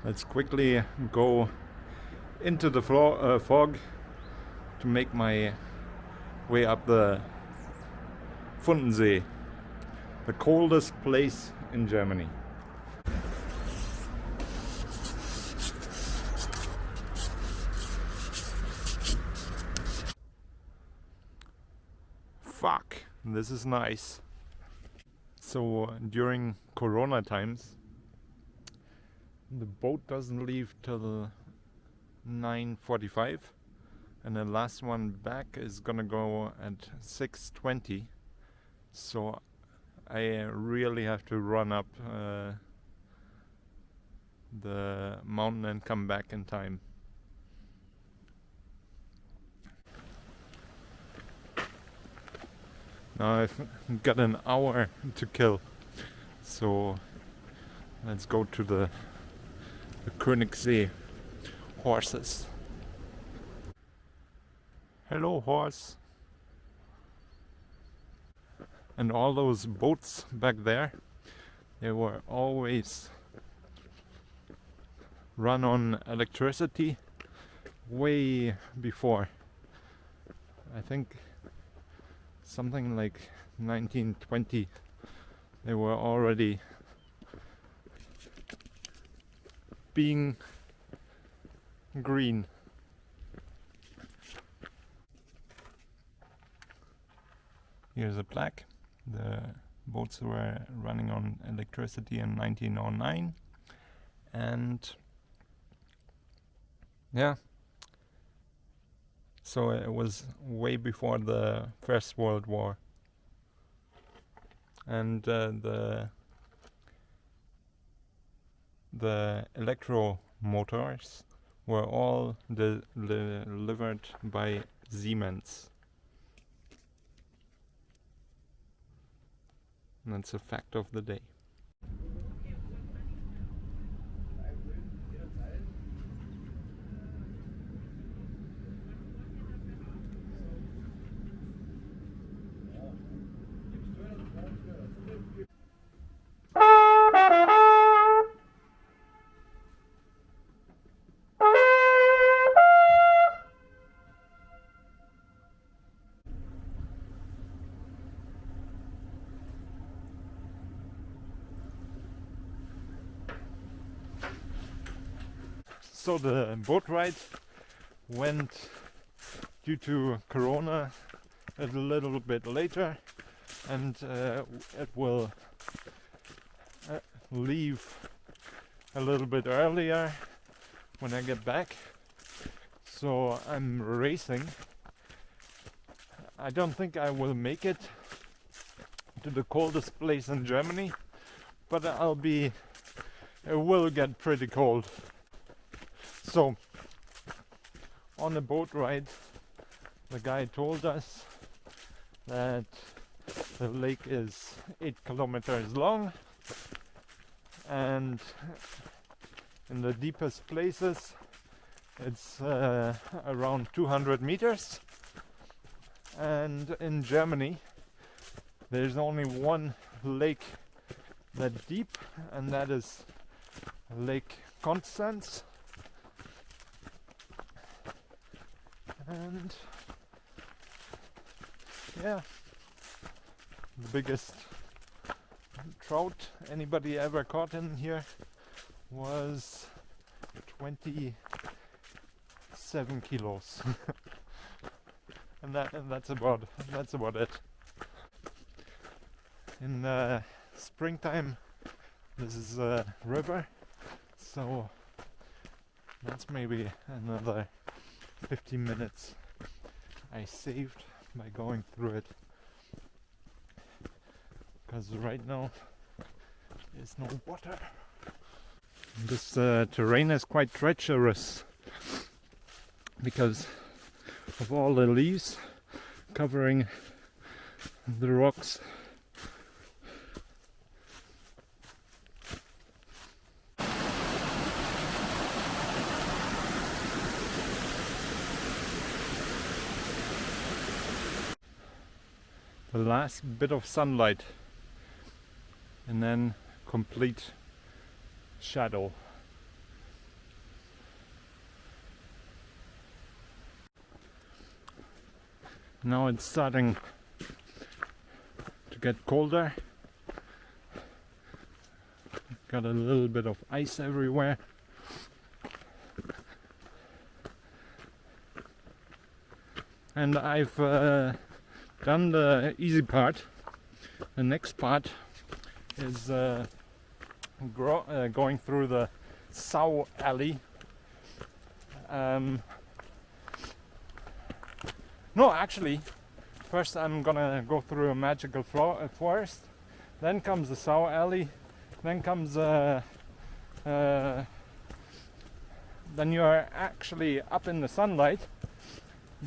Let's quickly go into the fog to make my way up the Funtensee, the coldest place in Germany. Fuck, this is nice. So during Corona times, the boat doesn't leave till 9:45, and the last one back is gonna go at 6:20. So I really have to run up the mountain and come back in time. Now I've got an hour to kill, so let's go to the Königssee horses. Hello, horse. And all those boats back there, they were always run on electricity way before. I think something like 1920 they were already being green. Here's a plaque. The boats were running on electricity in 1909, and yeah, so it was way before the First World War. And the electro motors were all delivered by Siemens. And that's a fact of the day. So the boat ride went, due to Corona, a little bit later, and it will leave a little bit earlier when I get back. So I'm racing. I don't think I will make it to the coldest place in Germany, but it will get pretty cold. So, on the boat ride, the guy told us that the lake is 8 kilometers long, and in the deepest places it's around 200 meters. And in Germany there's only one lake that deep, and that is Lake Constance. And yeah, the biggest trout anybody ever caught in here was 27 kilos. and that's about it. In springtime this is a river, so that's maybe another 15 minutes I saved by going through it, because right now there's no water. This terrain is quite treacherous because of all the leaves covering the rocks. The last bit of sunlight, and then complete shadow. Now it's starting to get colder. Got a little bit of ice everywhere. And I've done the easy part. The next part is going through the Sau alley. No, actually, first I'm gonna go through a magical forest. Then comes the Sau alley. Then comes then you're actually up in the sunlight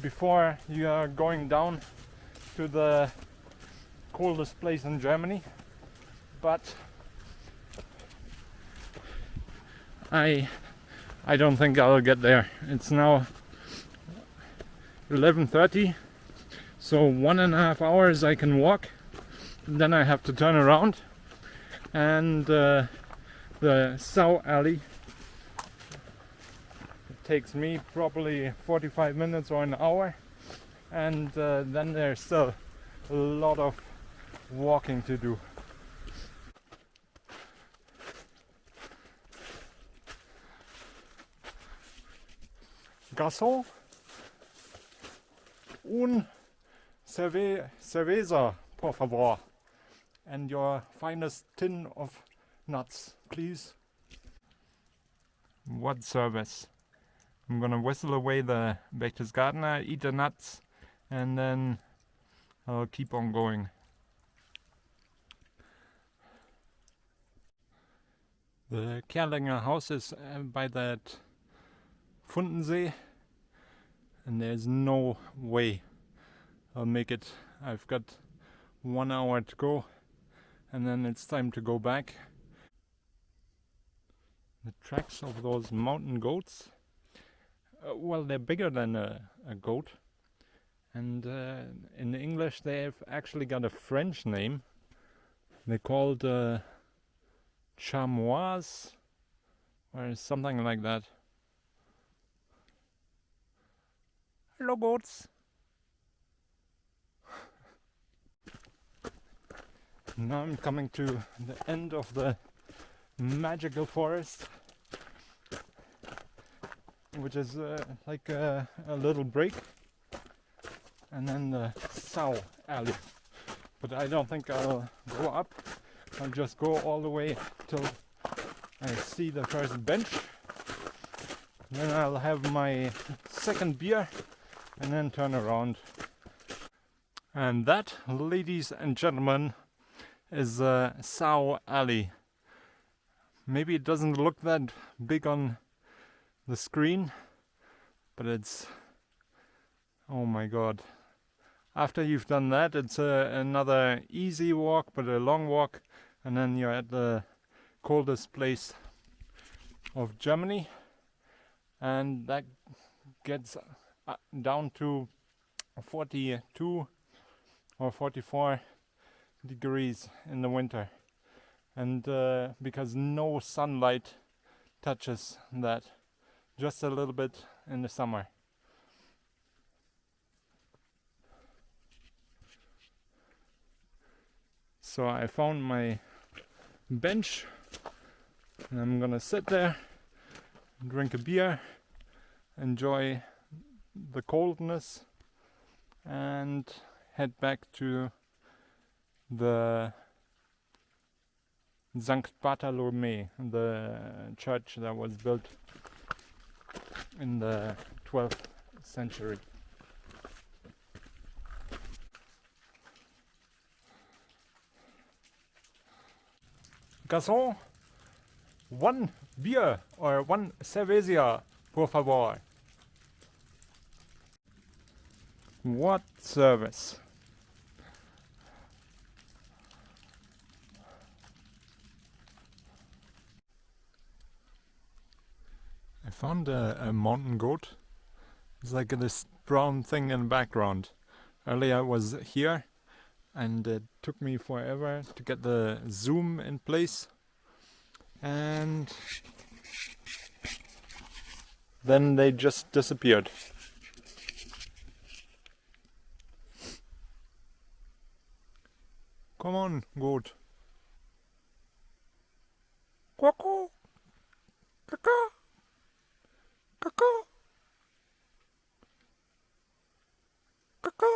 before you are going down to the coldest place in Germany. But I don't think I'll get there. It's now 11:30, so 1.5 hours I can walk, and then I have to turn around. And the Sau alley, it takes me probably 45 minutes or an hour, and then there's still a lot of walking to do. Garçon, un cerveza, por favor. And your finest tin of nuts, please. What service? I'm gonna whistle away the Berchtesgadener, eat the nuts, and then I'll keep on going. The Kerlinger house is by that Funtensee, and there's no way I'll make it. I've got 1 hour to go, and then it's time to go back. The tracks of those mountain goats, well, they're bigger than a goat, and in English they've actually got a French name. They're called chamois or something like that. Hello, goats. Now I'm coming to the end of the magical forest, which is like a little break, and then the Sau alley. But I don't think I'll go up. I'll just go all the way till I see the first bench. Then I'll have my second beer and then turn around. And that, ladies and gentlemen, is Sau alley. Maybe it doesn't look that big on the screen, but it's, oh my god. After you've done that, it's another easy walk, but a long walk, and then you're at the coldest place of Germany, and that gets down to 42 or 44 degrees in the winter, and because no sunlight touches that, just a little bit in the summer. So I found my bench, and I'm gonna sit there, drink a beer, enjoy the coldness, and head back to the St. Bartholomä, the church that was built in the 12th century. Garçon, one beer or one cerveza, por favor. What service? I found a mountain goat. It's like this brown thing in the background. Earlier I was here, and it took me forever to get the zoom in place, and then they just disappeared. schon gut. Kuckuck. Kaka. Kaka. Kaka.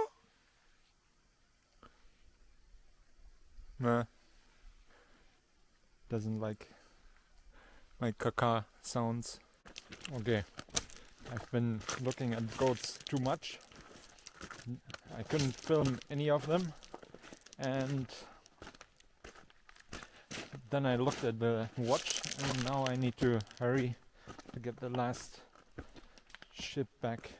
Nah. Doesn't like my kaka sounds. Okay. I've been looking at goats too much. I couldn't film any of them. And then I looked at the watch, and now I need to hurry to get the last ship back.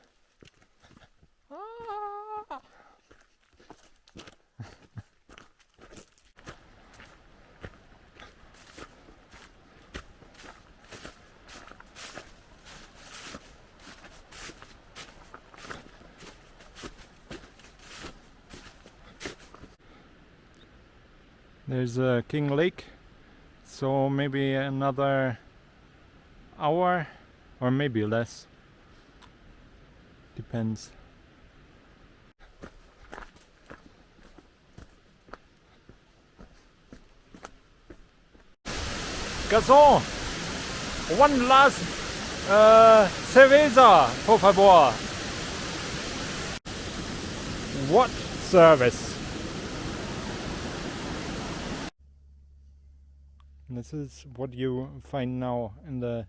There's a King Lake, so maybe another hour or maybe less, depends. Garçon, one last cerveza, por favor. What service? This is what you find now in the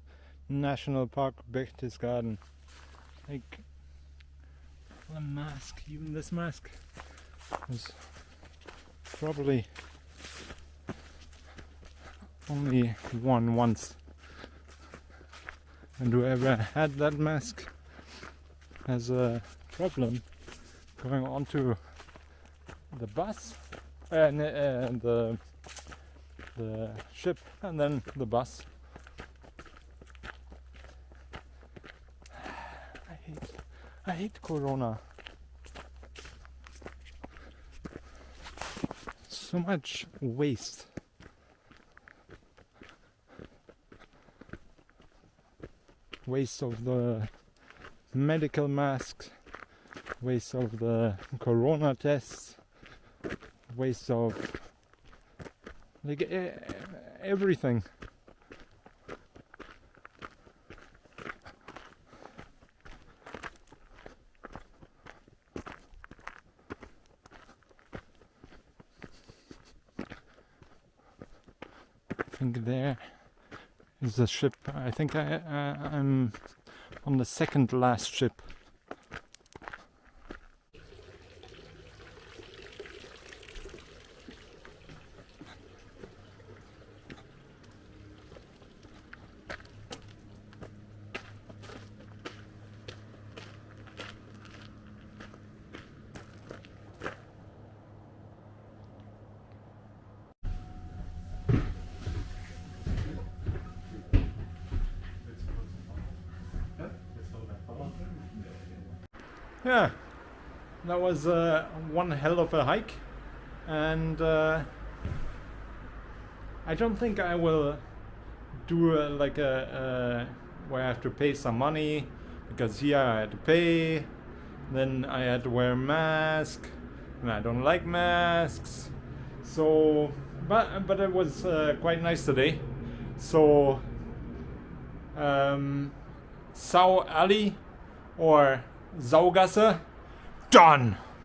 National Park Berchtesgaden. Like the mask, even this mask was probably only worn once. And whoever had that mask has a problem going onto the bus and the ship and then the bus. I hate Corona. So much waste. Waste of the medical masks, waste of the Corona tests, waste of like everything. I think there is a ship. I think I'm on the second last ship. Yeah, that was one hell of a hike, and I don't think I will do like a where I have to pay some money, because here I had to pay, then I had to wear a mask, and I don't like masks. So, but it was quite nice today. So, Sau Alley or Saugasse, done!